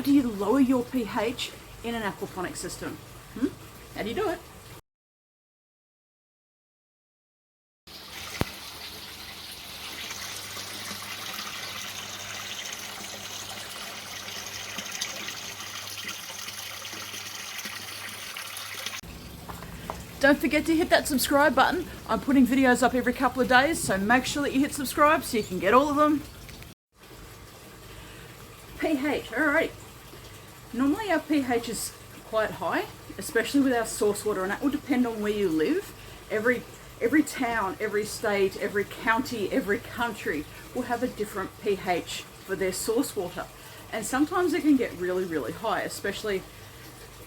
do you lower your pH in an aquaponics system? How do you do it? Don't forget to hit that subscribe button. I'm putting videos up every couple of days, so make sure that you hit subscribe so you can get all of them. pH, alright. Normally our pH is quite high, especially with our source water, and that will depend on where you live. Every town, every state, every county, every country will have a different pH for their source water. And sometimes it can get really, really high, especially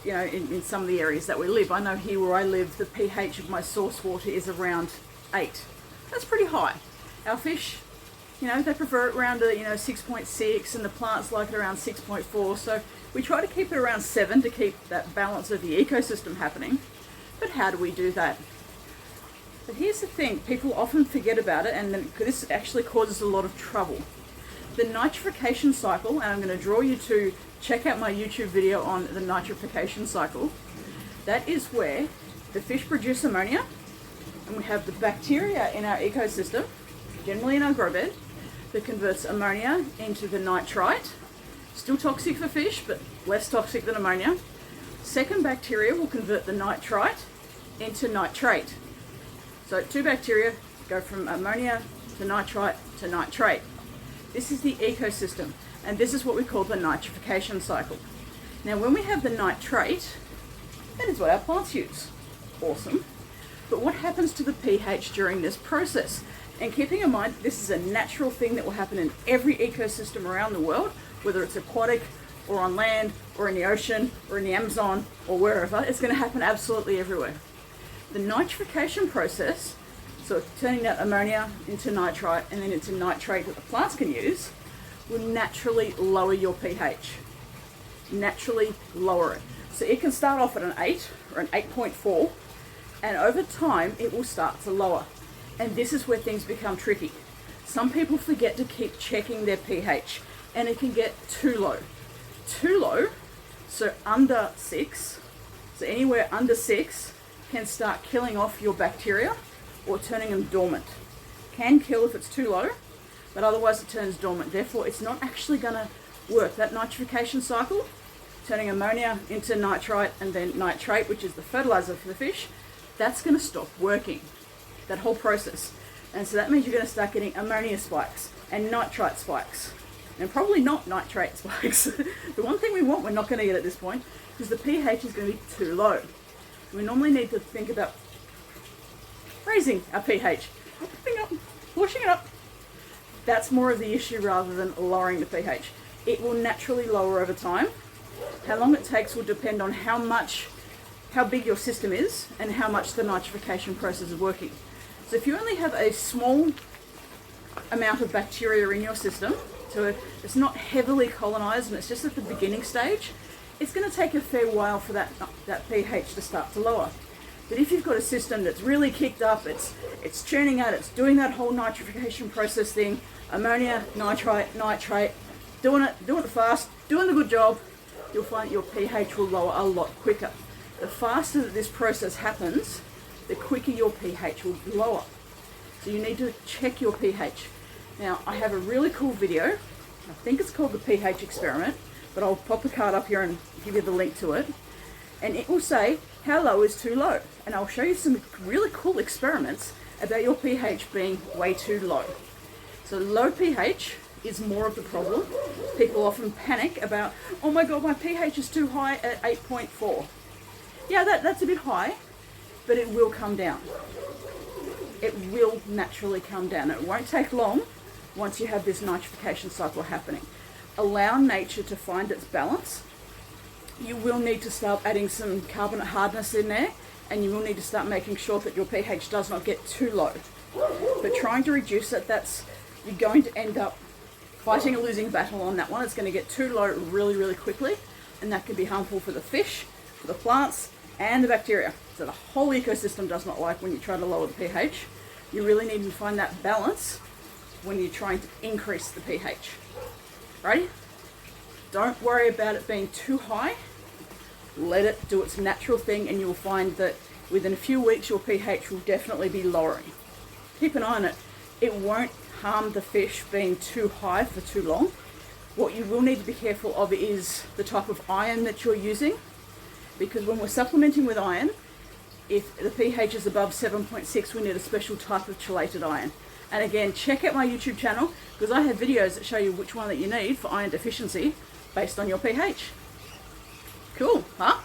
in some of the areas that we live. I know here where I live, the pH of my source water is around 8. That's pretty high. Our fish, they prefer it around 6.6, and the plants like it around 6.4. So we try to keep it around 7 to keep that balance of the ecosystem happening. But how do we do that? But here's the thing, people often forget about it, and this actually causes a lot of trouble. The nitrification cycle, and I'm going to draw you to check out my YouTube video on the nitrification cycle. That is where the fish produce ammonia, and we have the bacteria in our ecosystem, generally in our grow bed, that converts ammonia into the nitrite. Still toxic for fish, but less toxic than ammonia. Second bacteria will convert the nitrite into nitrate. So two bacteria go from ammonia to nitrite to nitrate. This is the ecosystem, and this is what we call the nitrification cycle. Now when we have the nitrate, that is what our plants use. Awesome. But what happens to the pH during this process? And keeping in mind, this is a natural thing that will happen in every ecosystem around the world, whether it's aquatic or on land or in the ocean or in the Amazon or wherever. It's going to happen absolutely everywhere. The nitrification process, so turning that ammonia into nitrite and then into nitrate that the plants can use, will naturally lower your pH. Naturally lower it. So it can start off at an 8 or an 8.4, and over time it will start to lower. And this is where things become tricky. Some people forget to keep checking their pH, and it can get too low. Too low, so under 6, so anywhere under 6 can start killing off your bacteria or turning them dormant. Can kill if it's too low, but otherwise it turns dormant. Therefore, it's not actually going to work. That nitrification cycle, turning ammonia into nitrite and then nitrate, which is the fertilizer for the fish, that's going to stop working, that whole process. And so that means you're going to start getting ammonia spikes and nitrite spikes, and probably not nitrate spikes. The one thing we want, we're not going to get at this point, because the pH is going to be too low. We normally need to think about raising our pH, pushing it up. That's more of the issue rather than lowering the pH. It will naturally lower over time. How long it takes will depend on how big your system is and how much the nitrification process is working. So if you only have a small amount of bacteria in your system, so it's not heavily colonized and it's just at the beginning stage, it's going to take a fair while for that pH to start to lower. But if you've got a system that's really kicked up, it's churning out, it's doing that whole nitrification process thing, ammonia, nitrite, nitrate, doing it fast, doing the good job, you'll find your pH will lower a lot quicker. The faster that this process happens, the quicker your pH will lower. So you need to check your pH. Now, I have a really cool video. I think it's called the pH experiment, but I'll pop a card up here and give you the link to it. And it will say how low is too low. And I'll show you some really cool experiments about your pH being way too low. So low pH is more of the problem. People often panic about, oh my God, my pH is too high at 8.4. Yeah, that's a bit high, but it will come down. It will naturally come down. It won't take long once you have this nitrification cycle happening. Allow nature to find its balance. You will need to start adding some carbonate hardness in there, and you will need to start making sure that your pH does not get too low. But trying to reduce it, you're going to end up fighting a losing battle on that one. It's going to get too low really, really quickly, and that can be harmful for the fish, for the plants, and the bacteria. So the whole ecosystem does not like when you try to lower the pH. You really need to find that balance when you're trying to increase the pH. Ready? Don't worry about it being too high. Let it do its natural thing, and you'll find that within a few weeks your pH will definitely be lowering. Keep an eye on it. It won't harm the fish being too high for too long. What you will need to be careful of is the type of iron that you're using, because when we're supplementing with iron, if the pH is above 7.6, we need a special type of chelated iron. And again, check out my YouTube channel, because I have videos that show you which one that you need for iron deficiency based on your pH. Cool, huh?